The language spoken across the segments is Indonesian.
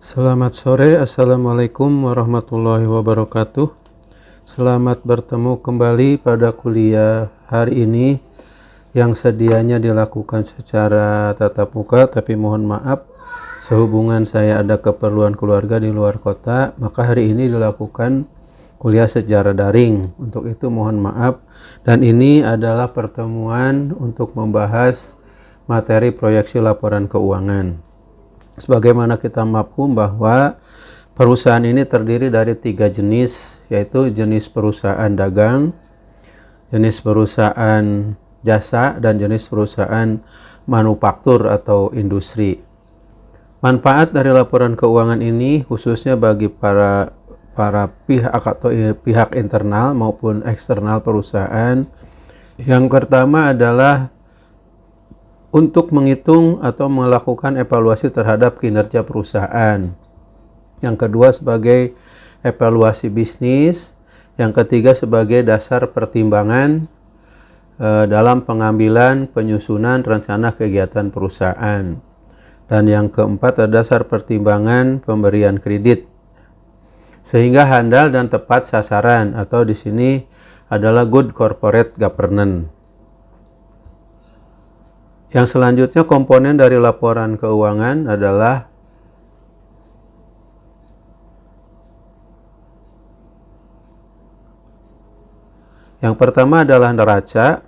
Selamat sore, Assalamualaikum warahmatullahi wabarakatuh. Selamat bertemu kembali pada kuliah hari ini yang sedianya dilakukan secara tatap muka, tapi mohon maaf sehubungan saya ada keperluan keluarga di luar kota, maka hari ini dilakukan kuliah secara daring. Untuk itu mohon maaf, dan ini adalah pertemuan untuk membahas materi proyeksi laporan keuangan. Sebagaimana kita mafhum bahwa perusahaan ini terdiri dari 3 jenis, yaitu jenis perusahaan dagang, jenis perusahaan jasa, dan jenis perusahaan manufaktur atau industri. Manfaat dari laporan keuangan ini khususnya bagi para pihak atau pihak internal maupun eksternal perusahaan. Yang pertama adalah untuk menghitung atau melakukan evaluasi terhadap kinerja perusahaan. Yang kedua sebagai evaluasi bisnis. Yang ketiga sebagai dasar pertimbangan dalam pengambilan penyusunan rencana kegiatan perusahaan. Dan yang keempat adalah dasar pertimbangan pemberian kredit. Sehingga handal dan tepat sasaran, atau di sini adalah good corporate governance. Yang selanjutnya komponen dari laporan keuangan adalah yang pertama adalah neraca,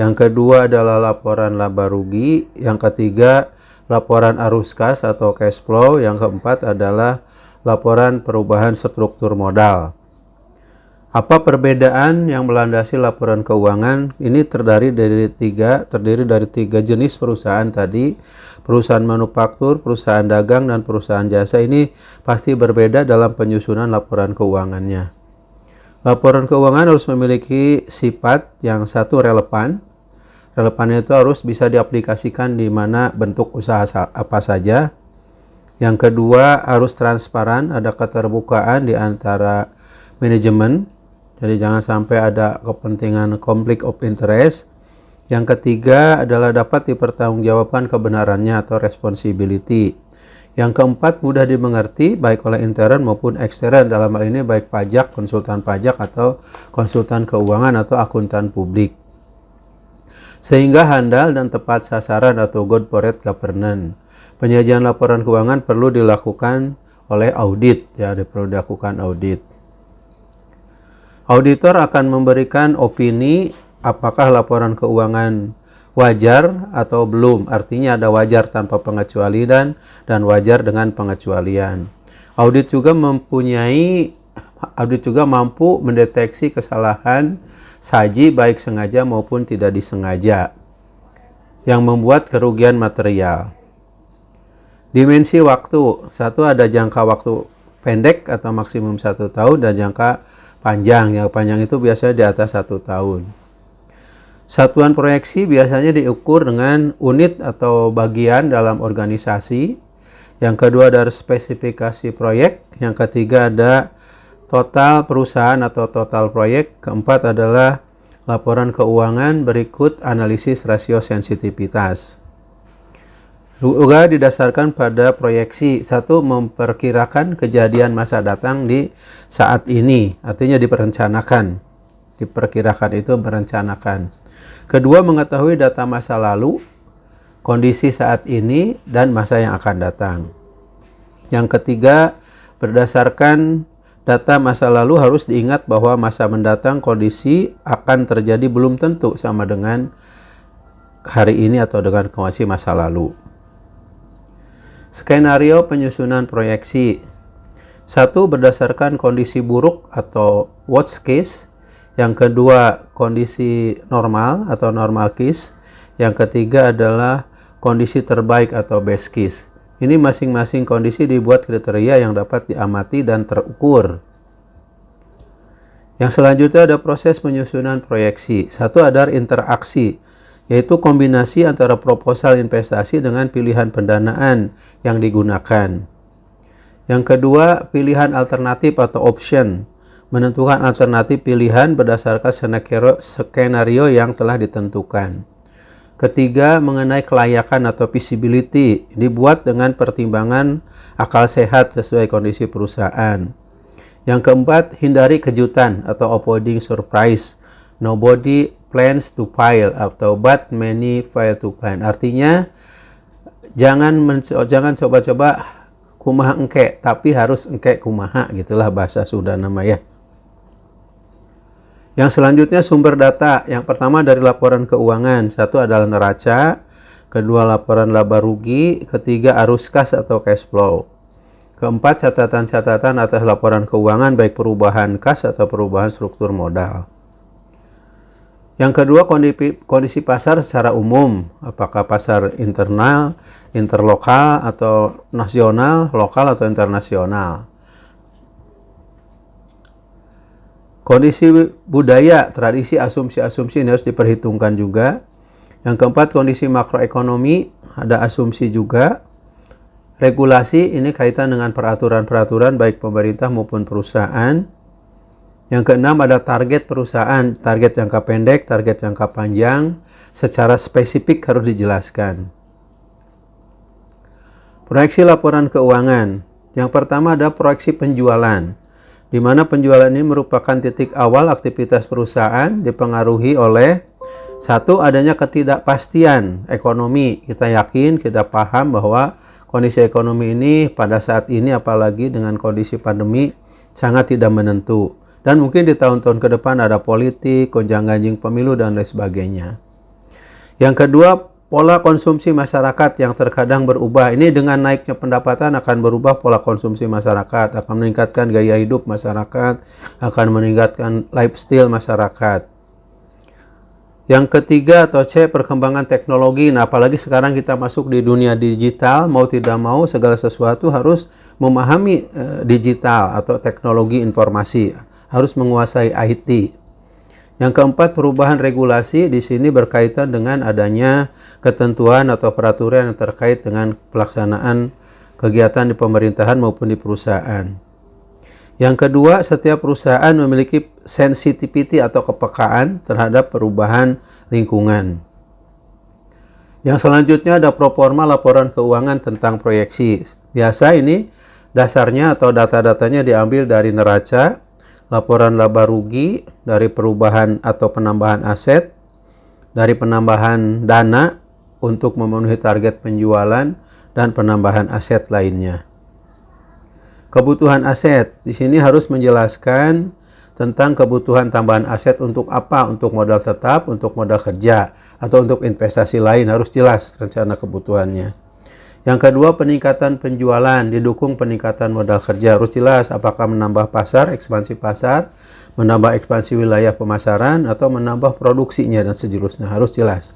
yang kedua adalah laporan laba rugi, yang ketiga laporan arus kas atau cash flow, yang keempat adalah laporan perubahan struktur modal. Apa perbedaan yang melandasi laporan keuangan? Ini terdiri dari tiga jenis perusahaan tadi, perusahaan manufaktur, perusahaan dagang, dan perusahaan jasa. Ini pasti berbeda dalam penyusunan laporan keuangannya. Laporan keuangan harus memiliki sifat yang satu relevan. Relevannya itu harus bisa diaplikasikan di mana bentuk usaha apa saja. Yang kedua harus transparan, ada keterbukaan di antara manajemen. Jadi jangan sampai ada kepentingan konflik of interest. Yang ketiga adalah dapat dipertanggungjawabkan kebenarannya atau responsibility. Yang keempat mudah dimengerti baik oleh intern maupun ekstern, dalam hal ini baik pajak, konsultan pajak, atau konsultan keuangan atau akuntan publik. Sehingga handal dan tepat sasaran atau good corporate governance. Penyajian laporan keuangan perlu dilakukan oleh audit, ya, perlu dilakukan audit. Auditor akan memberikan opini apakah laporan keuangan wajar atau belum. Artinya ada wajar tanpa pengecualian dan wajar dengan pengecualian. Audit juga mampu mendeteksi kesalahan saji baik sengaja maupun tidak disengaja yang membuat kerugian material. Dimensi waktu. Satu, ada jangka waktu pendek atau maksimum 1 tahun, dan jangka panjang. Yang panjang itu biasanya di atas 1 tahun. Satuan proyeksi biasanya diukur dengan unit atau bagian dalam organisasi. Yang kedua ada spesifikasi proyek. Yang ketiga ada total perusahaan atau total proyek. Keempat adalah laporan keuangan berikut analisis rasio sensitivitas. Juga didasarkan pada proyeksi. Satu, memperkirakan kejadian masa datang di saat ini, artinya diperencanakan. Diperkirakan itu merencanakan. Kedua, mengetahui data masa lalu, kondisi saat ini, dan masa yang akan datang. Yang ketiga, berdasarkan data masa lalu harus diingat bahwa masa mendatang kondisi akan terjadi belum tentu sama dengan hari ini atau dengan kondisi masa lalu. Skenario penyusunan proyeksi. Satu, berdasarkan kondisi buruk atau worst case. Yang kedua, kondisi normal atau normal case. Yang ketiga adalah kondisi terbaik atau best case. Ini masing-masing kondisi dibuat kriteria yang dapat diamati dan terukur. Yang selanjutnya ada proses penyusunan proyeksi. Satu, ada interaksi, yaitu kombinasi antara proposal investasi dengan pilihan pendanaan yang digunakan. Yang kedua, pilihan alternatif atau option, menentukan alternatif pilihan berdasarkan skenario yang telah ditentukan. Ketiga, mengenai kelayakan atau feasibility, dibuat dengan pertimbangan akal sehat sesuai kondisi perusahaan. Yang keempat, hindari kejutan atau avoiding surprise. Nobody plans to fail atau but many fail to plan. Artinya, jangan coba-coba kumaha engke, tapi harus engke kumaha, gitulah bahasa Sunda nama ya. Yang selanjutnya sumber data. Yang pertama dari laporan keuangan. Satu adalah neraca, kedua laporan laba rugi, ketiga arus kas atau cash flow. Keempat, catatan-catatan atas laporan keuangan baik perubahan kas atau perubahan struktur modal. Yang kedua, kondisi pasar secara umum. Apakah pasar internal, interlokal atau nasional, lokal atau internasional. Kondisi budaya, tradisi, asumsi-asumsi ini harus diperhitungkan juga. Yang keempat, kondisi makroekonomi, ada asumsi juga. Regulasi, ini kaitan dengan peraturan-peraturan baik pemerintah maupun perusahaan. Yang keenam, ada target perusahaan, target jangka pendek, target jangka panjang, secara spesifik harus dijelaskan. Proyeksi laporan keuangan. Yang pertama ada proyeksi penjualan, di mana penjualan ini merupakan titik awal aktivitas perusahaan dipengaruhi oleh satu, adanya ketidakpastian ekonomi. Kita yakin, kita paham bahwa kondisi ekonomi ini pada saat ini apalagi dengan kondisi pandemi sangat tidak menentu. Dan mungkin di tahun-tahun ke depan ada politik, gonjang-ganjing pemilu dan lain sebagainya. Yang kedua, pola konsumsi masyarakat yang terkadang berubah. Ini dengan naiknya pendapatan akan berubah pola konsumsi masyarakat, akan meningkatkan gaya hidup masyarakat, akan meningkatkan lifestyle masyarakat. Yang ketiga atau C, perkembangan teknologi. Nah, apalagi sekarang kita masuk di dunia digital, mau tidak mau segala sesuatu harus memahami digital atau teknologi informasi, harus menguasai IT. Yang keempat, perubahan regulasi. Di sini berkaitan dengan adanya ketentuan atau peraturan yang terkait dengan pelaksanaan kegiatan di pemerintahan maupun di perusahaan. Yang kedua, setiap perusahaan memiliki sensitivity atau kepekaan terhadap perubahan lingkungan. Yang selanjutnya ada proforma laporan keuangan tentang proyeksi. Biasa ini dasarnya atau data-datanya diambil dari neraca, laporan laba rugi, dari perubahan atau penambahan aset, dari penambahan dana untuk memenuhi target penjualan, dan penambahan aset lainnya. Kebutuhan aset, di sini harus menjelaskan tentang kebutuhan tambahan aset untuk apa, untuk modal tetap, untuk modal kerja, atau untuk investasi lain, harus jelas rencana kebutuhannya. Yang kedua, peningkatan penjualan, didukung peningkatan modal kerja. Harus jelas apakah menambah pasar, ekspansi pasar, menambah ekspansi wilayah pemasaran, atau menambah produksinya, dan sejenisnya. Harus jelas.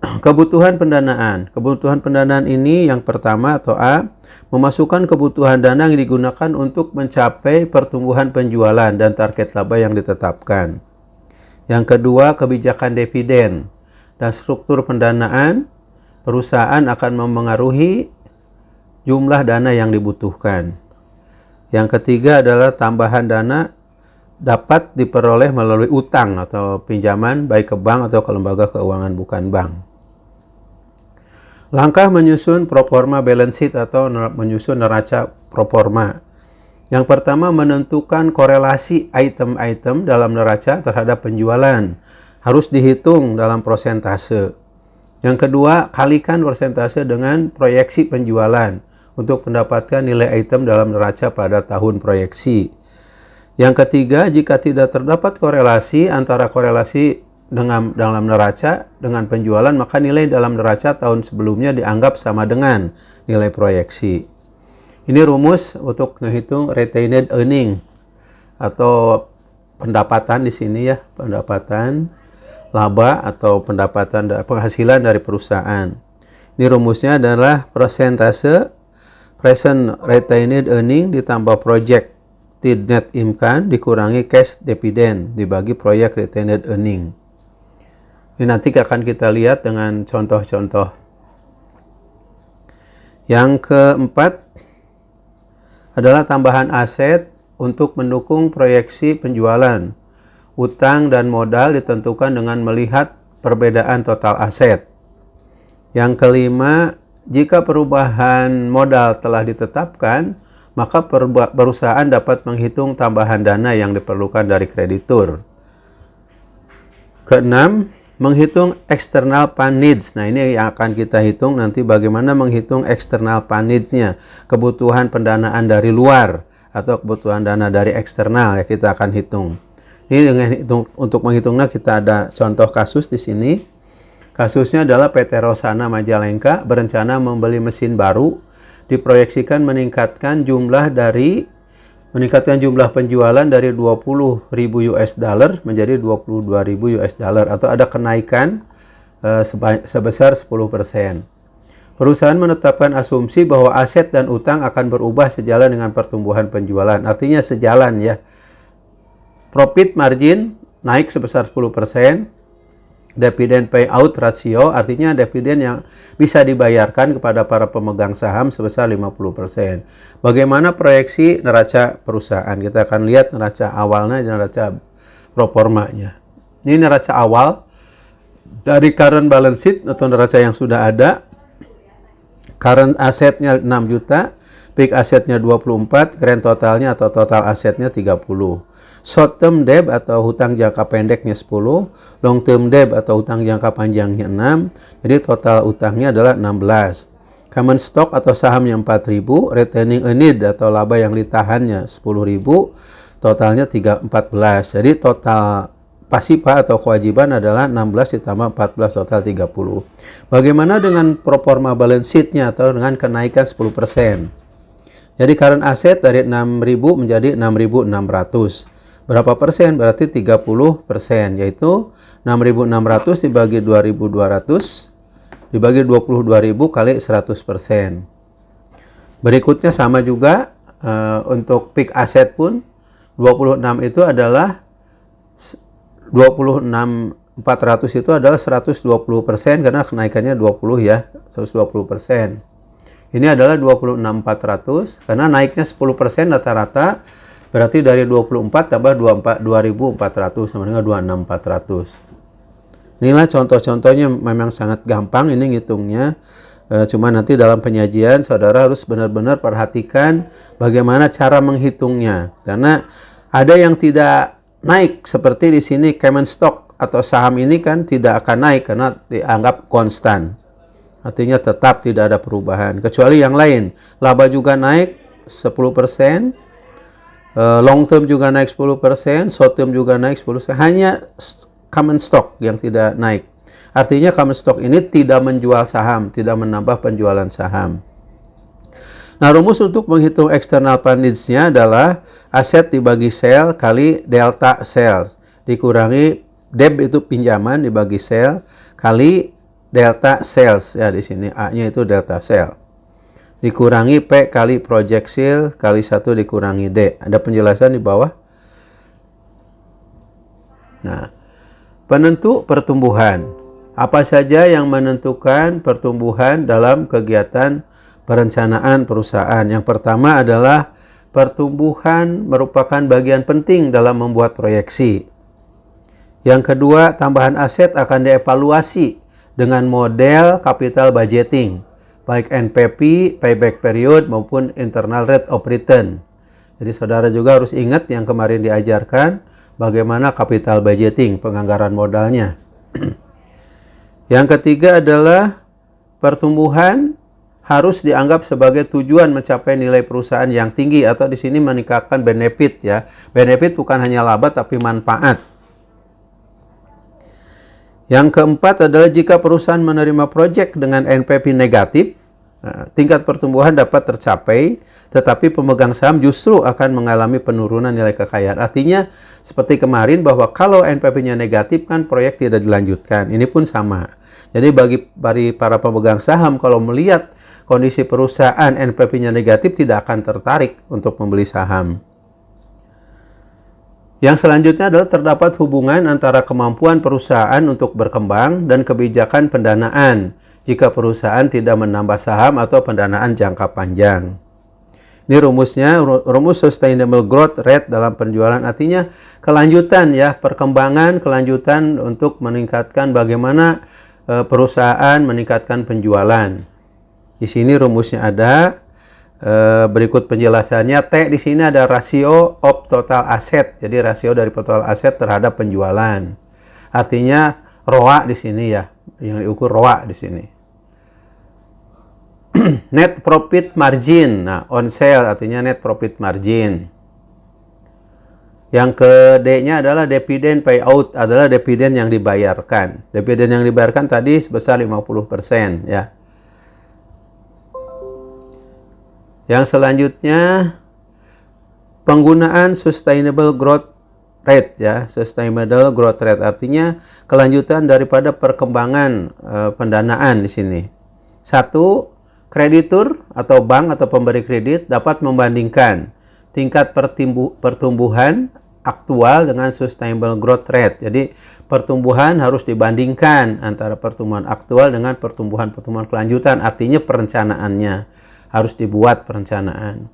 Kebutuhan pendanaan. Kebutuhan pendanaan ini yang pertama atau A, memasukkan kebutuhan dana yang digunakan untuk mencapai pertumbuhan penjualan dan target laba yang ditetapkan. Yang kedua, kebijakan dividen dan struktur pendanaan. Perusahaan akan memengaruhi jumlah dana yang dibutuhkan. Yang ketiga adalah tambahan dana dapat diperoleh melalui utang atau pinjaman baik ke bank atau ke lembaga keuangan bukan bank. Langkah menyusun proforma balance sheet atau menyusun neraca proforma. Yang pertama, menentukan korelasi item-item dalam neraca terhadap penjualan. Harus dihitung dalam persentase. Yang kedua, kalikan persentase dengan proyeksi penjualan untuk mendapatkan nilai item dalam neraca pada tahun proyeksi. Yang ketiga, jika tidak terdapat korelasi antara korelasi dalam neraca dengan penjualan, maka nilai dalam neraca tahun sebelumnya dianggap sama dengan nilai proyeksi. Ini rumus untuk menghitung retained earning atau pendapatan di sini ya, pendapatan laba atau pendapatan penghasilan dari perusahaan. Ini rumusnya adalah persentase present retained earning ditambah projected net income dikurangi cash dividend dibagi project retained earning. Ini nanti akan kita lihat dengan contoh-contoh. Yang keempat adalah tambahan aset untuk mendukung proyeksi penjualan. Utang dan modal ditentukan dengan melihat perbedaan total aset. Yang kelima, jika perubahan modal telah ditetapkan, maka perusahaan dapat menghitung tambahan dana yang diperlukan dari kreditur. Keenam, menghitung external fund needs. Nah, ini yang akan kita hitung nanti, bagaimana menghitung external fund needs-nya, kebutuhan pendanaan dari luar atau kebutuhan dana dari eksternal ya kita akan hitung. Ini untuk menghitungnya kita ada contoh kasus di sini. Kasusnya adalah PT Rosana Majalengka berencana membeli mesin baru, diproyeksikan meningkatkan jumlah penjualan dari 20.000 US dollar menjadi 22.000 US dollar, atau ada kenaikan sebesar 10%. Perusahaan menetapkan asumsi bahwa aset dan utang akan berubah sejalan dengan pertumbuhan penjualan. Artinya sejalan ya. Profit margin naik sebesar 10%. Dividen payout ratio, artinya dividen yang bisa dibayarkan kepada para pemegang saham sebesar 50%. Bagaimana proyeksi neraca perusahaan? Kita akan lihat neraca awalnya dan neraca proformanya. Ini neraca awal dari current balance sheet atau neraca yang sudah ada. Current asetnya 6 juta, peak asetnya 24, grand totalnya atau total asetnya 30. Short term debt atau hutang jangka pendeknya 10, long term debt atau hutang jangka panjangnya 6, jadi total utangnya adalah 16. Common stock atau sahamnya 4.000, retaining earnings atau laba yang ditahannya 10.000, totalnya 14. Jadi total pasipa atau kewajiban adalah 16 ditambah 14, total 30. Bagaimana dengan proforma balance sheet-nya atau dengan kenaikan 10%? Jadi current asset dari 6.000 menjadi 6.600. Berapa persen? Berarti 30%, yaitu 6.600 dibagi 2.200 dibagi 22.000 kali 100%. Berikutnya sama juga untuk peak asset pun 26 itu adalah 26.400 itu adalah 120% karena kenaikannya 20 ya, 120%. Ini adalah 26.400 karena naiknya 10% rata-rata. Berarti dari 24 tambah 2.400 sama dengan 26.400. Inilah contoh-contohnya, memang sangat gampang ini ngitungnya. Cuma nanti dalam penyajian saudara harus benar-benar perhatikan bagaimana cara menghitungnya. Karena ada yang tidak naik, seperti di sini common stock atau saham ini kan tidak akan naik karena dianggap konstan. Artinya tetap tidak ada perubahan. Kecuali yang lain, laba juga naik 10%. Long term juga naik 10%, short term juga naik 10%, hanya common stock yang tidak naik. Artinya common stock ini tidak menjual saham, tidak menambah penjualan saham. Nah, rumus untuk menghitung external fund needs-nya adalah aset dibagi sell kali delta sales, dikurangi debt itu pinjaman dibagi sell kali delta sales. Ya, di sini A-nya itu delta sell. Dikurangi P kali project sale kali 1 dikurangi D. Ada penjelasan di bawah. Nah, penentu pertumbuhan. Apa saja yang menentukan pertumbuhan dalam kegiatan perencanaan perusahaan? Yang pertama adalah pertumbuhan merupakan bagian penting dalam membuat proyeksi. Yang kedua, tambahan aset akan dievaluasi dengan model capital budgeting, baik NPV, payback period, maupun internal rate of return. Jadi saudara juga harus ingat yang kemarin diajarkan, bagaimana capital budgeting, penganggaran modalnya. Yang ketiga adalah pertumbuhan harus dianggap sebagai tujuan mencapai nilai perusahaan yang tinggi, atau di sini meningkatkan benefit ya. Benefit bukan hanya laba tapi manfaat. Yang keempat adalah jika perusahaan menerima proyek dengan NPV negatif, tingkat pertumbuhan dapat tercapai, tetapi pemegang saham justru akan mengalami penurunan nilai kekayaan. Artinya seperti kemarin bahwa kalau NPV-nya negatif kan proyek tidak dilanjutkan. Ini pun sama. Jadi bagi para pemegang saham kalau melihat kondisi perusahaan NPV-nya negatif tidak akan tertarik untuk membeli saham. Yang selanjutnya adalah terdapat hubungan antara kemampuan perusahaan untuk berkembang dan kebijakan pendanaan jika perusahaan tidak menambah saham atau pendanaan jangka panjang. Ini rumusnya, rumus sustainable growth rate dalam penjualan, artinya kelanjutan ya, perkembangan kelanjutan untuk meningkatkan bagaimana perusahaan meningkatkan penjualan. Di sini rumusnya ada, berikut penjelasannya. T di sini ada rasio of total asset, jadi rasio dari total aset terhadap penjualan. Artinya ROA di sini ya, yang diukur ROA di sini. Net profit margin, nah on sale artinya net profit margin. Yang ke D-nya adalah dividen payout, adalah dividen yang dibayarkan. Dividen yang dibayarkan tadi sebesar 50% ya. Yang selanjutnya penggunaan sustainable growth rate ya, sustainable growth rate artinya kelanjutan daripada perkembangan pendanaan di sini. Satu, kreditur atau bank atau pemberi kredit dapat membandingkan tingkat pertumbuhan aktual dengan sustainable growth rate. Jadi pertumbuhan harus dibandingkan antara pertumbuhan aktual dengan pertumbuhan kelanjutan, artinya perencanaannya harus dibuat perencanaan.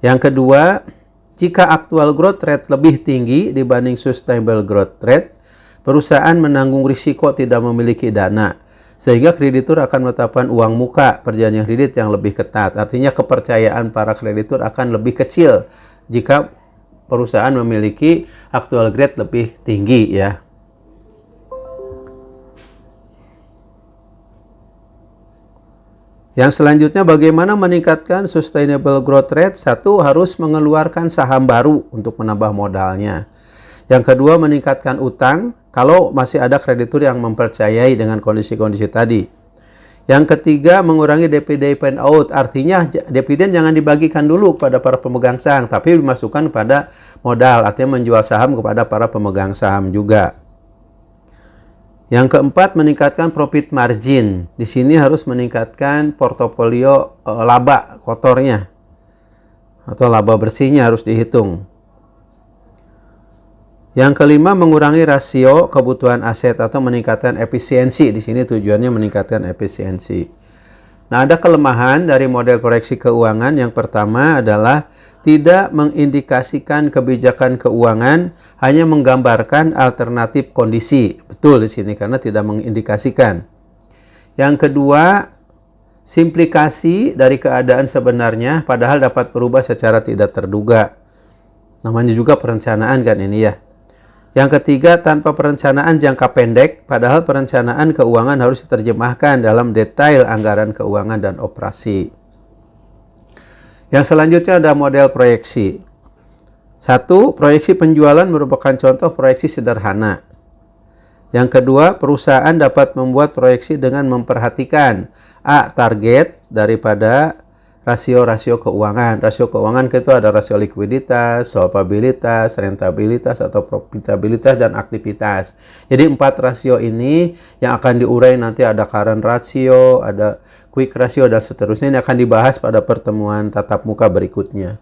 Yang kedua, jika aktual growth rate lebih tinggi dibanding sustainable growth rate, perusahaan menanggung risiko tidak memiliki dana, sehingga kreditur akan menetapkan uang muka perjanjian kredit yang lebih ketat. Artinya kepercayaan para kreditur akan lebih kecil jika perusahaan memiliki aktual grade lebih tinggi ya. Yang selanjutnya, bagaimana meningkatkan sustainable growth rate? Satu, harus mengeluarkan saham baru untuk menambah modalnya. Yang kedua, meningkatkan utang kalau masih ada kreditur yang mempercayai dengan kondisi-kondisi tadi. Yang ketiga, mengurangi dividen payout, artinya dividen jangan dibagikan dulu kepada para pemegang saham, tapi dimasukkan pada modal, artinya menjual saham kepada para pemegang saham juga. Yang keempat, meningkatkan profit margin. Di sini harus meningkatkan portofolio laba kotornya atau laba bersihnya harus dihitung. Yang kelima, mengurangi rasio kebutuhan aset atau meningkatkan efisiensi. Di sini tujuannya meningkatkan efisiensi. Nah, ada kelemahan dari model proyeksi keuangan. Yang pertama adalah tidak mengindikasikan kebijakan keuangan, hanya menggambarkan alternatif kondisi. Betul di sini karena tidak mengindikasikan. Yang kedua, simplikasi dari keadaan sebenarnya padahal dapat berubah secara tidak terduga. Namanya juga perencanaan kan ini ya. Yang ketiga, tanpa perencanaan jangka pendek, padahal perencanaan keuangan harus diterjemahkan dalam detail anggaran keuangan dan operasi. Yang selanjutnya ada model proyeksi. Satu, proyeksi penjualan merupakan contoh proyeksi sederhana. Yang kedua, perusahaan dapat membuat proyeksi dengan memperhatikan A. Target daripada rasio-rasio keuangan. Rasio keuangan itu ada rasio likuiditas, solvabilitas, rentabilitas atau profitabilitas, dan aktivitas. Jadi 4 rasio ini yang akan diurai nanti, ada current ratio, ada quick ratio, dan seterusnya. Ini akan dibahas pada pertemuan tatap muka berikutnya.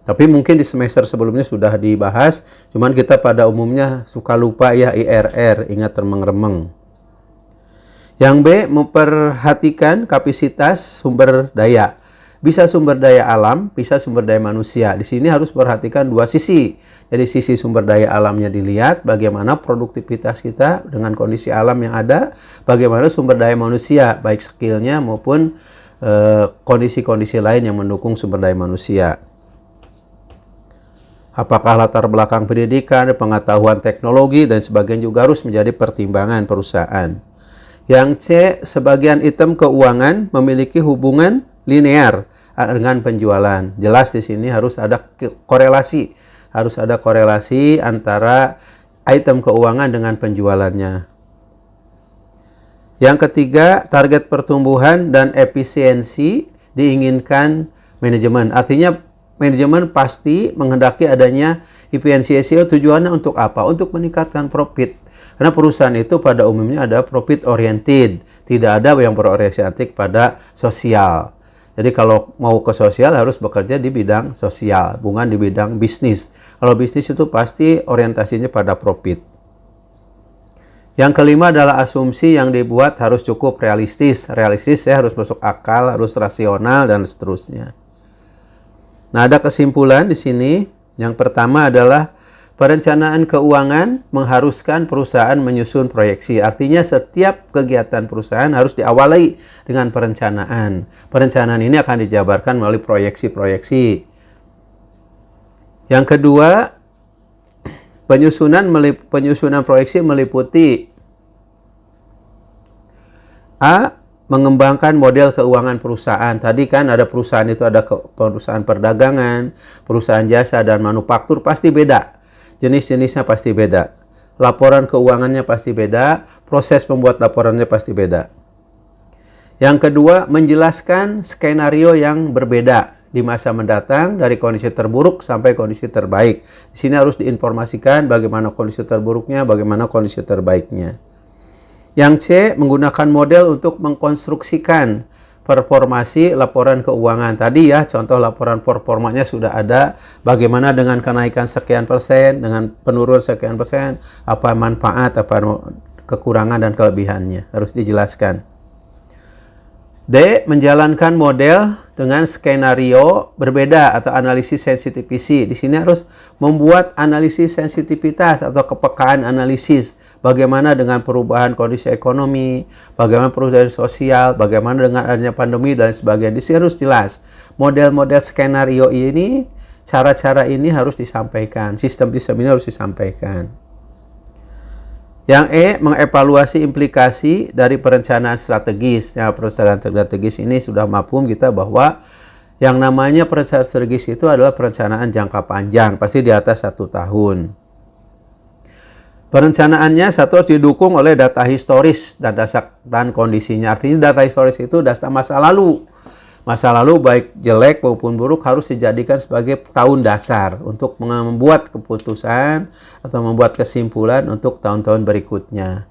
Tapi mungkin di semester sebelumnya sudah dibahas, cuman kita pada umumnya suka lupa ya IRR, ingat remeng-remeng. Yang B, memperhatikan kapasitas sumber daya. Bisa sumber daya alam, bisa sumber daya manusia. Di sini harus perhatikan dua sisi. Jadi sisi sumber daya alamnya dilihat, bagaimana produktivitas kita dengan kondisi alam yang ada, bagaimana sumber daya manusia, baik skillnya maupun kondisi-kondisi lain yang mendukung sumber daya manusia. Apakah latar belakang pendidikan, pengetahuan teknologi, dan sebagainya juga harus menjadi pertimbangan perusahaan. Yang C, sebagian item keuangan memiliki hubungan linear dengan penjualan. Jelas di sini harus ada korelasi. Harus ada korelasi antara item keuangan dengan penjualannya. Yang ketiga, target pertumbuhan dan efisiensi diinginkan manajemen. Artinya manajemen pasti menghendaki adanya efisiensi. Tujuannya untuk apa? Untuk meningkatkan profit. Karena perusahaan itu pada umumnya ada profit oriented. Tidak ada yang berorientasi pada sosial. Jadi kalau mau ke sosial harus bekerja di bidang sosial, bukan di bidang bisnis. Kalau bisnis itu pasti orientasinya pada profit. Yang kelima adalah asumsi yang dibuat harus cukup realistis. Realistis ya, harus masuk akal, harus rasional, dan seterusnya. Nah, ada kesimpulan di sini. Yang pertama adalah perencanaan keuangan mengharuskan perusahaan menyusun proyeksi. Artinya setiap kegiatan perusahaan harus diawali dengan perencanaan. Perencanaan ini akan dijabarkan melalui proyeksi-proyeksi. Yang kedua, penyusunan proyeksi meliputi A. Mengembangkan model keuangan perusahaan. Tadi kan ada perusahaan itu ada perusahaan perdagangan, perusahaan jasa, dan manufaktur, pasti beda. Jenis-jenisnya pasti beda. Laporan keuangannya pasti beda, proses membuat laporannya pasti beda. Yang kedua, menjelaskan skenario yang berbeda di masa mendatang dari kondisi terburuk sampai kondisi terbaik. Di sini harus diinformasikan bagaimana kondisi terburuknya, bagaimana kondisi terbaiknya. Yang C, menggunakan model untuk mengkonstruksikan performasi laporan keuangan. Tadi ya, contoh laporan performanya sudah ada. Bagaimana dengan kenaikan sekian persen, dengan penurunan sekian persen, apa manfaat, apa kekurangan dan kelebihannya. Harus dijelaskan. D, menjalankan model dengan skenario berbeda atau analisis sensitivity. Di sini harus membuat analisis sensitivitas atau kepekaan analisis. Bagaimana dengan perubahan kondisi ekonomi, bagaimana perubahan sosial, bagaimana dengan adanya pandemi dan sebagainya. Di sini harus jelas. Model-model skenario ini, cara-cara ini harus disampaikan. Sistem-sistem ini harus disampaikan. Yang E, mengevaluasi implikasi dari perencanaan strategis. Ya, perencanaan strategis ini sudah mafhum kita bahwa yang namanya perencanaan strategis itu adalah perencanaan jangka panjang, pasti di atas 1 tahun. Perencanaannya harus didukung oleh data historis dan kondisinya. Artinya data historis itu data masa lalu. Masa lalu baik jelek maupun buruk harus dijadikan sebagai tahun dasar untuk membuat keputusan atau membuat kesimpulan untuk tahun-tahun berikutnya.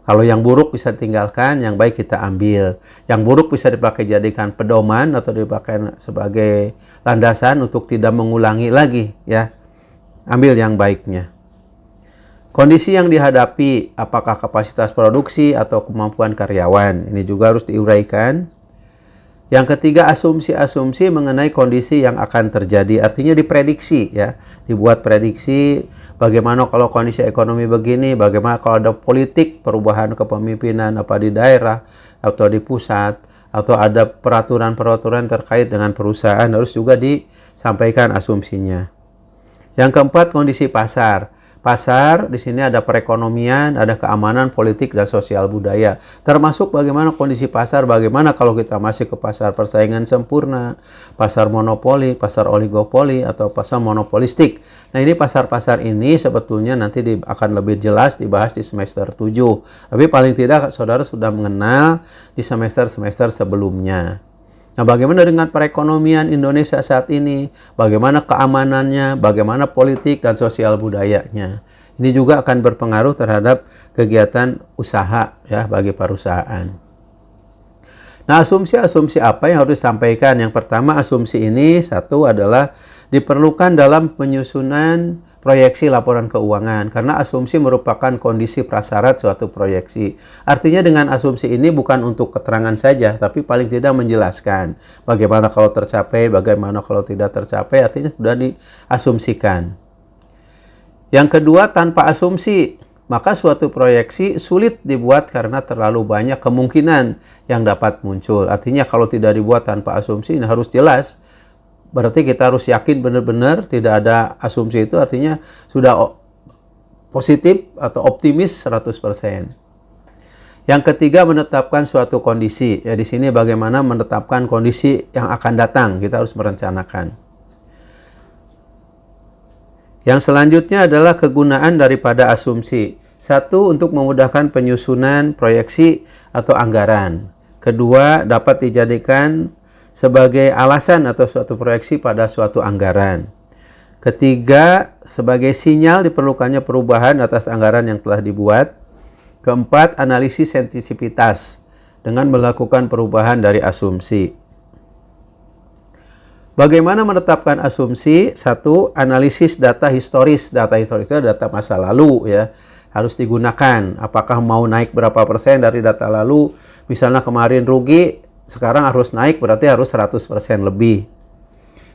Kalau yang buruk bisa tinggalkan, yang baik kita ambil. Yang buruk bisa dipakai jadikan pedoman atau dipakai sebagai landasan untuk tidak mengulangi lagi, ya. Ambil yang baiknya. Kondisi yang dihadapi, apakah kapasitas produksi atau kemampuan karyawan, ini juga harus diuraikan. Yang ketiga, asumsi-asumsi mengenai kondisi yang akan terjadi. Artinya diprediksi, ya. Dibuat prediksi bagaimana kalau kondisi ekonomi begini, bagaimana kalau ada politik, perubahan kepemimpinan apa di daerah atau di pusat, atau ada peraturan-peraturan terkait dengan perusahaan, harus juga disampaikan asumsinya. Yang keempat, kondisi pasar. Pasar, di sini ada perekonomian, ada keamanan, politik, dan sosial budaya. Termasuk bagaimana kondisi pasar, bagaimana kalau kita masih ke pasar persaingan sempurna, pasar monopoli, pasar oligopoli, atau pasar monopolistik. Nah, ini pasar-pasar ini sebetulnya nanti akan lebih jelas dibahas di semester 7. Tapi paling tidak saudara sudah mengenal di semester-semester sebelumnya. Nah, bagaimana dengan perekonomian Indonesia saat ini? Bagaimana keamanannya? Bagaimana politik dan sosial budayanya? Ini juga akan berpengaruh terhadap kegiatan usaha, ya, bagi perusahaan. Nah, asumsi-asumsi apa yang harus disampaikan? Yang pertama, asumsi ini satu adalah diperlukan dalam penyusunan proyeksi laporan keuangan, karena asumsi merupakan kondisi prasyarat suatu proyeksi. Artinya dengan asumsi ini bukan untuk keterangan saja, tapi paling tidak menjelaskan bagaimana kalau tercapai, bagaimana kalau tidak tercapai, artinya sudah diasumsikan. Yang kedua, tanpa asumsi, maka suatu proyeksi sulit dibuat karena terlalu banyak kemungkinan yang dapat muncul. Artinya kalau tidak dibuat tanpa asumsi, ini harus jelas. Berarti kita harus yakin benar-benar tidak ada asumsi, itu artinya sudah positif atau optimis 100%. Yang ketiga, menetapkan suatu kondisi. Ya, di sini bagaimana menetapkan kondisi yang akan datang, kita harus merencanakan. Yang selanjutnya adalah kegunaan daripada asumsi. Satu, untuk memudahkan penyusunan proyeksi atau anggaran. Kedua, dapat dijadikan sebagai alasan atau suatu proyeksi pada suatu anggaran. Ketiga, sebagai sinyal diperlukannya perubahan atas anggaran yang telah dibuat. Keempat, analisis sensitivitas dengan melakukan perubahan dari asumsi. Bagaimana menetapkan asumsi? Satu, analisis data historis. Data historis itu data masa lalu, ya. Harus digunakan. Apakah mau naik berapa persen dari data lalu? Misalnya kemarin rugi, sekarang harus naik, berarti harus 100% lebih.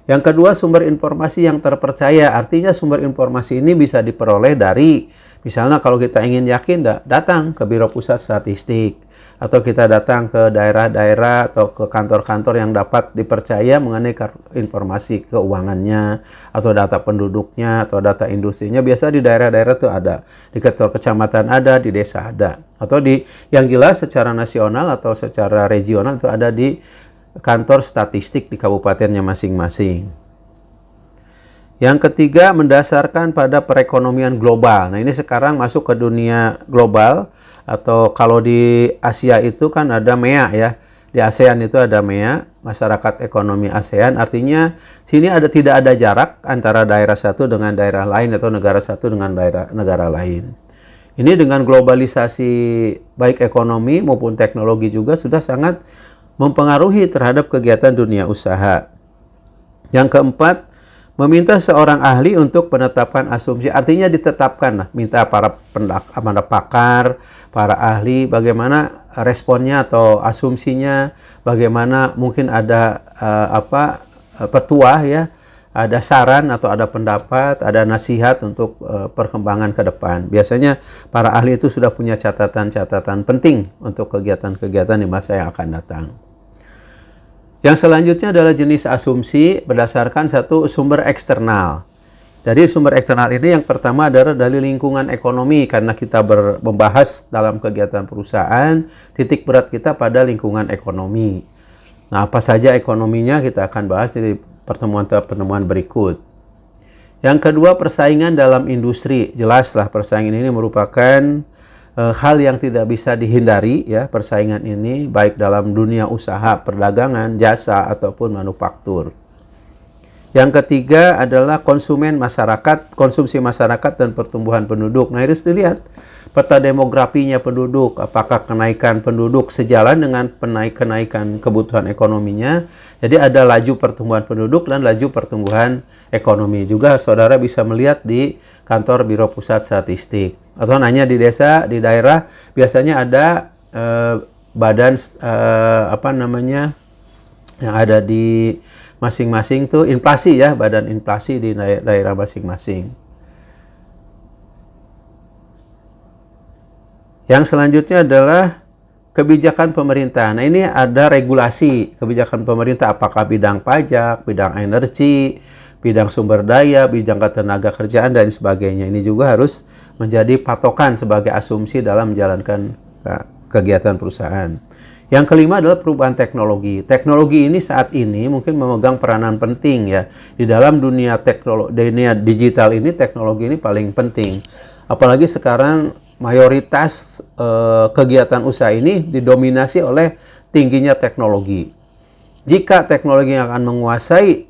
Yang kedua, sumber informasi yang terpercaya. Artinya sumber informasi ini bisa diperoleh dari, misalnya kalau kita ingin yakin, datang ke Biro Pusat Statistik. Atau kita datang ke daerah-daerah atau ke kantor-kantor yang dapat dipercaya mengenai informasi keuangannya, atau data penduduknya, atau data industrinya. Biasa di daerah-daerah itu ada. Di kantor kecamatan ada, di desa ada. Atau yang jelas secara nasional atau secara regional itu ada di kantor statistik di kabupatennya masing-masing. Yang ketiga, mendasarkan pada perekonomian global. Nah, ini sekarang masuk ke dunia global, atau kalau di Asia itu kan ada MEA ya. Di ASEAN itu ada MEA, Masyarakat Ekonomi ASEAN. Artinya sini tidak ada jarak antara daerah satu dengan daerah lain atau negara satu dengan negara lain. Ini dengan globalisasi baik ekonomi maupun teknologi juga sudah sangat mempengaruhi terhadap kegiatan dunia usaha. Yang keempat, meminta seorang ahli untuk penetapan asumsi. Artinya ditetapkan, minta para pakar, para ahli, bagaimana responnya atau asumsinya, bagaimana mungkin ada petuah ya, ada saran atau ada pendapat, ada nasihat untuk perkembangan ke depan. Biasanya para ahli itu sudah punya catatan-catatan penting untuk kegiatan-kegiatan di masa yang akan datang. Yang selanjutnya adalah jenis asumsi berdasarkan satu sumber eksternal. Jadi sumber eksternal ini yang pertama adalah dari lingkungan ekonomi, karena kita membahas dalam kegiatan perusahaan, titik berat kita pada lingkungan ekonomi. Nah, apa saja ekonominya kita akan bahas di pertemuan-pertemuan berikut. Yang kedua, persaingan dalam industri. Jelaslah persaingan ini merupakan hal yang tidak bisa dihindari ya, persaingan ini baik dalam dunia usaha, perdagangan, jasa ataupun manufaktur. Yang ketiga adalah konsumen masyarakat, konsumsi masyarakat dan pertumbuhan penduduk. Nah, harus dilihat peta demografinya penduduk, apakah kenaikan penduduk sejalan dengan kenaikan kebutuhan ekonominya. Jadi ada laju pertumbuhan penduduk dan laju pertumbuhan ekonomi. Juga saudara bisa melihat di kantor Biro Pusat Statistik. Atau nanya di desa, di daerah, biasanya ada badan yang ada di masing-masing tuh inflasi ya, badan inflasi di daerah masing-masing. Yang selanjutnya adalah kebijakan pemerintah. Nah, ini ada regulasi kebijakan pemerintah, apakah bidang pajak, bidang energi, bidang sumber daya, bidang ketenaga kerjaan dan sebagainya. Ini juga harus menjadi patokan sebagai asumsi dalam menjalankan kegiatan perusahaan. Yang kelima adalah perubahan teknologi. Teknologi ini saat ini mungkin memegang peranan penting ya. Di dalam dunia digital ini, teknologi ini paling penting. Apalagi sekarang mayoritas kegiatan usaha ini didominasi oleh tingginya teknologi. Jika teknologi yang akan menguasai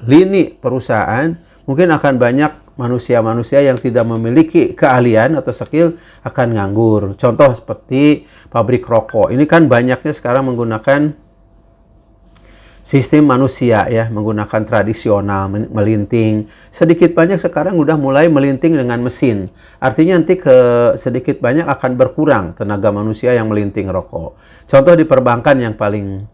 lini perusahaan, mungkin akan banyak manusia-manusia yang tidak memiliki keahlian atau skill akan nganggur. Contoh seperti pabrik rokok. Ini kan banyaknya sekarang menggunakan sistem manusia ya, menggunakan tradisional, melinting. Sedikit banyak sekarang udah mulai melinting dengan mesin. Artinya nanti sedikit banyak akan berkurang tenaga manusia yang melinting rokok. Contoh di perbankan yang paling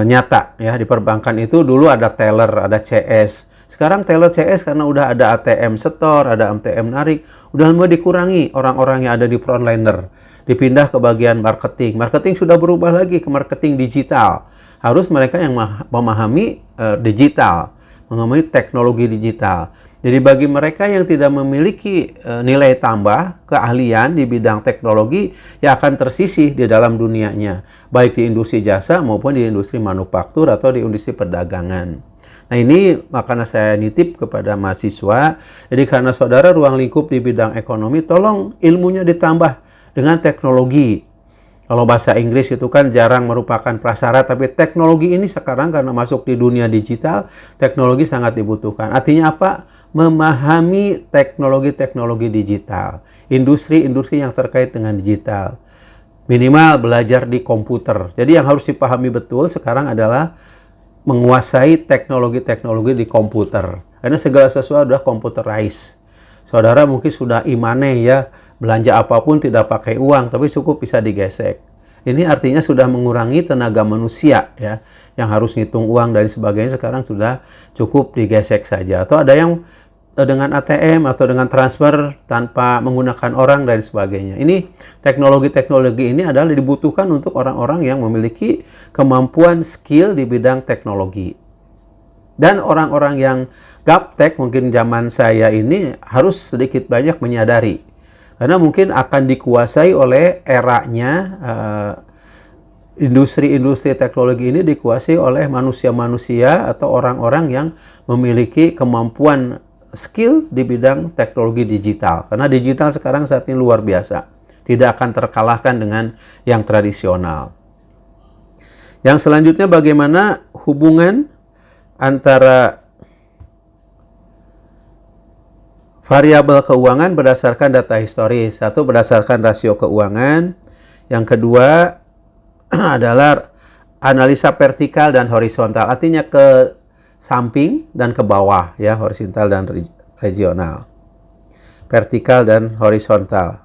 nyata ya, di perbankan itu dulu ada teller, ada CS. Sekarang teller CS karena udah ada ATM setor, ada ATM narik, udah mulai dikurangi orang-orang yang ada di frontliner. Dipindah ke bagian marketing. Marketing sudah berubah lagi ke marketing digital. Harus mereka yang memahami digital, memahami teknologi digital. Jadi bagi mereka yang tidak memiliki nilai tambah, keahlian di bidang teknologi, yang akan tersisih di dalam dunianya. Baik di industri jasa maupun di industri manufaktur atau di industri perdagangan. Nah, ini makanya saya nitip kepada mahasiswa. Jadi karena saudara ruang lingkup di bidang ekonomi, tolong ilmunya ditambah dengan teknologi. Kalau bahasa Inggris itu kan jarang merupakan prasyarat, tapi teknologi ini sekarang karena masuk di dunia digital, teknologi sangat dibutuhkan. Artinya apa? Memahami teknologi-teknologi digital, industri-industri yang terkait dengan digital. Minimal belajar di komputer. Jadi yang harus dipahami betul sekarang adalah menguasai teknologi-teknologi di komputer. Karena segala sesuatu sudah computerized. Saudara mungkin sudah imane ya, belanja apapun tidak pakai uang, tapi cukup bisa digesek. Ini artinya sudah mengurangi tenaga manusia ya, yang harus ngitung uang dan sebagainya. Sekarang sudah cukup digesek saja. Atau ada yang dengan ATM atau dengan transfer tanpa menggunakan orang dan sebagainya. Ini teknologi-teknologi ini adalah dibutuhkan untuk orang-orang yang memiliki kemampuan skill di bidang teknologi. Dan orang-orang yang gaptek mungkin zaman saya ini harus sedikit banyak menyadari. Karena mungkin akan dikuasai oleh eranya industri-industri teknologi ini dikuasai oleh manusia-manusia atau orang-orang yang memiliki kemampuan skill di bidang teknologi digital. Karena digital sekarang saat ini luar biasa. Tidak akan terkalahkan dengan yang tradisional. Yang selanjutnya bagaimana hubungan antara variabel keuangan berdasarkan data historis. Satu berdasarkan rasio keuangan. Yang kedua adalah analisa vertikal dan horizontal. Artinya ke samping dan ke bawah ya, horizontal dan regional. Vertikal dan horizontal.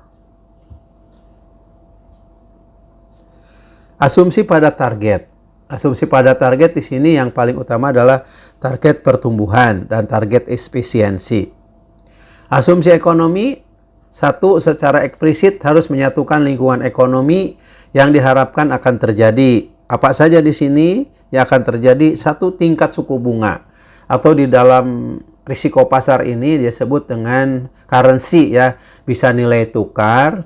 Asumsi pada target. Asumsi pada target di sini yang paling utama adalah target pertumbuhan dan target efisiensi. Asumsi ekonomi, satu, secara eksplisit harus menyatukan lingkungan ekonomi yang diharapkan akan terjadi. Apa saja di sini yang akan terjadi? Satu, tingkat suku bunga. Atau di dalam risiko pasar ini disebut dengan currency ya. Bisa nilai tukar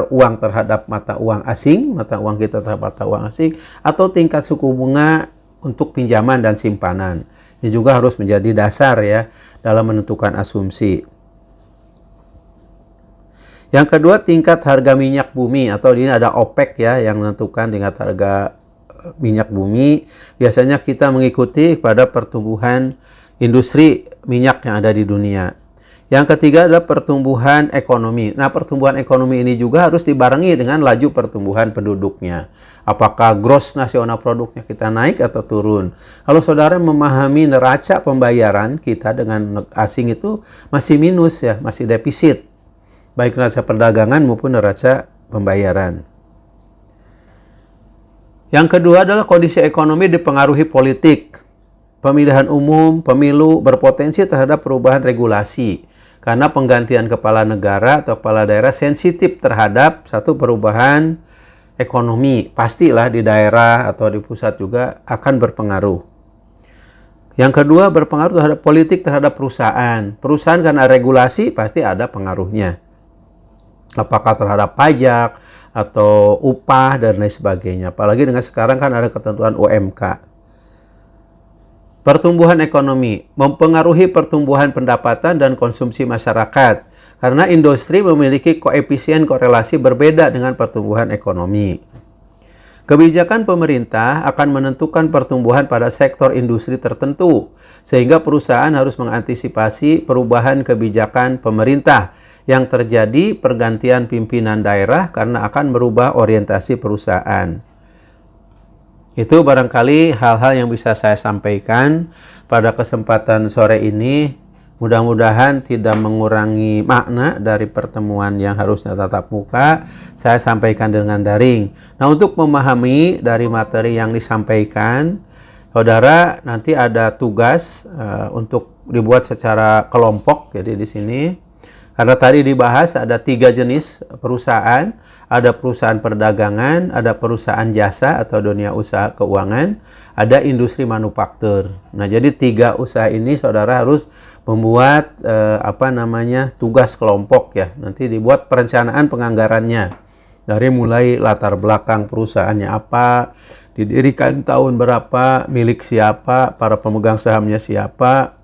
uang terhadap mata uang asing, mata uang kita terhadap mata uang asing, atau tingkat suku bunga untuk pinjaman dan simpanan. Ini juga harus menjadi dasar ya dalam menentukan asumsi. Yang kedua, tingkat harga minyak bumi, atau ini ada OPEC ya yang menentukan tingkat harga minyak bumi. Biasanya kita mengikuti pada pertumbuhan industri minyak yang ada di dunia. Yang ketiga adalah pertumbuhan ekonomi. Nah, pertumbuhan ekonomi ini juga harus dibarengi dengan laju pertumbuhan penduduknya. Apakah gross nasional produknya kita naik atau turun? Kalau saudara memahami neraca pembayaran kita dengan asing itu masih minus ya, masih defisit. Baik neraca perdagangan maupun neraca pembayaran. Yang kedua adalah kondisi ekonomi dipengaruhi politik. Pemilihan umum, pemilu berpotensi terhadap perubahan regulasi. Karena penggantian kepala negara atau kepala daerah sensitif terhadap satu perubahan ekonomi. Pastilah di daerah atau di pusat juga akan berpengaruh. Yang kedua berpengaruh terhadap politik terhadap perusahaan. Perusahaan karena regulasi pasti ada pengaruhnya. Apakah terhadap pajak atau upah dan lain sebagainya. Apalagi dengan sekarang kan ada ketentuan UMK. Pertumbuhan ekonomi mempengaruhi pertumbuhan pendapatan dan konsumsi masyarakat karena industri memiliki koefisien korelasi berbeda dengan pertumbuhan ekonomi. Kebijakan pemerintah akan menentukan pertumbuhan pada sektor industri tertentu sehingga perusahaan harus mengantisipasi perubahan kebijakan pemerintah yang terjadi pergantian pimpinan daerah karena akan merubah orientasi perusahaan. Itu barangkali hal-hal yang bisa saya sampaikan pada kesempatan sore ini. Mudah-mudahan tidak mengurangi makna dari pertemuan yang harusnya tatap muka. Saya sampaikan dengan daring. Nah, untuk memahami dari materi yang disampaikan, saudara nanti ada tugas untuk dibuat secara kelompok. Jadi di sini, karena tadi dibahas ada 3 jenis perusahaan. Ada perusahaan perdagangan, ada perusahaan jasa atau dunia usaha keuangan, ada industri manufaktur. Nah, jadi 3 usaha ini saudara harus membuat tugas kelompok ya. Nanti dibuat perencanaan penganggarannya. Dari mulai latar belakang perusahaannya apa, didirikan tahun berapa, milik siapa, para pemegang sahamnya siapa,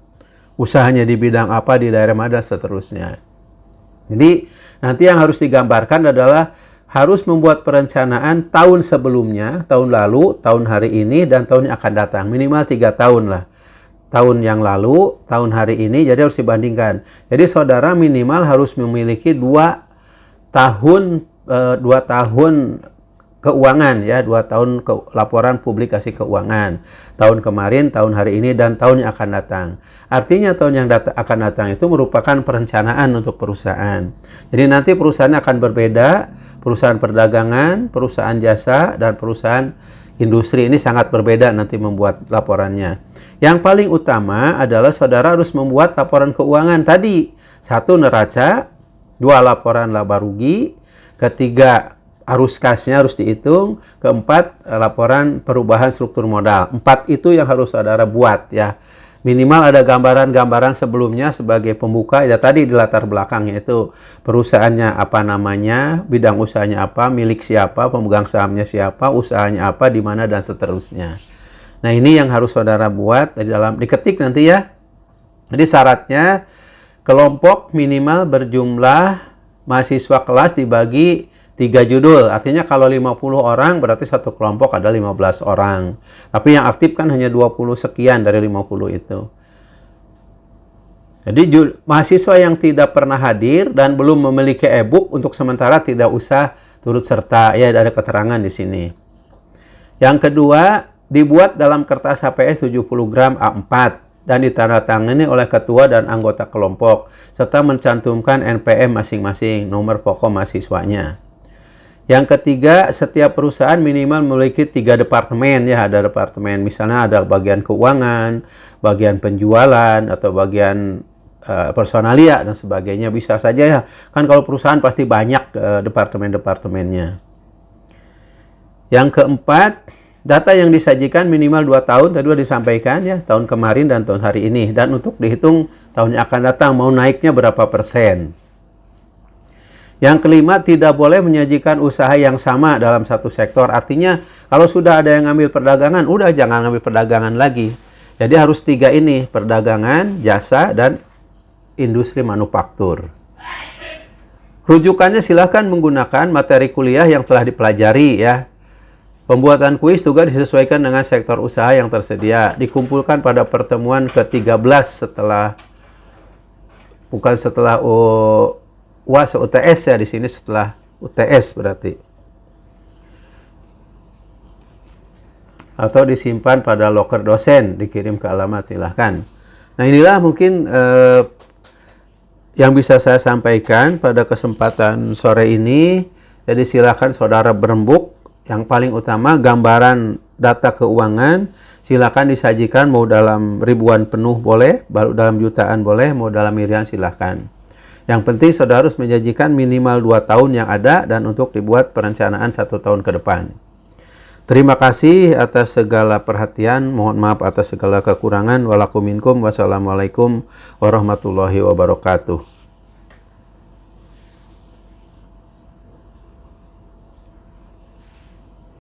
usahanya di bidang apa, di daerah mana, seterusnya. Jadi nanti yang harus digambarkan adalah harus membuat perencanaan tahun sebelumnya, tahun lalu, tahun hari ini, dan tahun yang akan datang. Minimal 3 tahun lah. Tahun yang lalu, tahun hari ini, jadi harus dibandingkan. Jadi saudara minimal harus memiliki 2 tahun keuangan ya, 2 tahun laporan publikasi keuangan. Tahun kemarin, tahun hari ini, dan tahun yang akan datang. Artinya tahun yang akan datang itu merupakan perencanaan untuk perusahaan. Jadi nanti perusahaan akan berbeda. perusahaan perdagangan, perusahaan jasa, dan perusahaan industri. Ini sangat berbeda nanti membuat laporannya. Yang paling utama adalah saudara harus membuat laporan keuangan tadi. 1 neraca, 2 laporan laba rugi, ketiga arus kasnya harus dihitung, keempat laporan perubahan struktur modal. 4 itu yang harus saudara buat ya. Minimal ada gambaran-gambaran sebelumnya sebagai pembuka, ya tadi di latar belakang, yaitu perusahaannya apa namanya, bidang usahanya apa, milik siapa, pemegang sahamnya siapa, usahanya apa, di mana, dan seterusnya. Nah ini yang harus saudara buat di dalam, diketik nanti ya. Jadi syaratnya kelompok minimal berjumlah mahasiswa kelas dibagi 3 judul. Artinya kalau 50 orang berarti satu kelompok ada 15 orang. Tapi yang aktif kan hanya 20 sekian dari 50 itu. Jadi mahasiswa yang tidak pernah hadir dan belum memiliki e-book untuk sementara tidak usah turut serta. Ya ada keterangan di sini. Yang kedua, dibuat dalam kertas HPS 70 gram A4 dan ditandatangani oleh ketua dan anggota kelompok serta mencantumkan NPM masing-masing, nomor pokok mahasiswanya. Yang ketiga, setiap perusahaan minimal memiliki 3 departemen ya, ada departemen misalnya ada bagian keuangan, bagian penjualan atau bagian personalia dan sebagainya, bisa saja ya. Kan kalau perusahaan pasti banyak departemen-departemennya. Yang keempat, data yang disajikan minimal 2 tahun, tadi sudah disampaikan ya, tahun kemarin dan tahun hari ini, dan untuk dihitung tahun yang akan datang mau naiknya berapa persen. Yang kelima, tidak boleh menyajikan usaha yang sama dalam satu sektor. Artinya, kalau sudah ada yang ngambil perdagangan, udah jangan ngambil perdagangan lagi. Jadi harus 3 ini, perdagangan, jasa, dan industri manufaktur. Rujukannya silahkan menggunakan materi kuliah yang telah dipelajari ya. Pembuatan kuis juga disesuaikan dengan sektor usaha yang tersedia. Dikumpulkan pada pertemuan ke-13 setelah, bukan setelah UAS UTS ya, di sini setelah UTS berarti. Atau disimpan pada loker dosen, dikirim ke alamat, silahkan. Nah inilah mungkin yang bisa saya sampaikan pada kesempatan sore ini. Jadi silahkan saudara berembuk. Yang paling utama gambaran data keuangan, silahkan disajikan mau dalam ribuan penuh boleh, baru dalam jutaan boleh, mau dalam miliaran silahkan. Yang penting saudara harus menjanjikan minimal 2 tahun yang ada dan untuk dibuat perencanaan 1 tahun ke depan. Terima kasih atas segala perhatian. Mohon maaf atas segala kekurangan. Walakum minkum. Wassalamualaikum warahmatullahi wabarakatuh.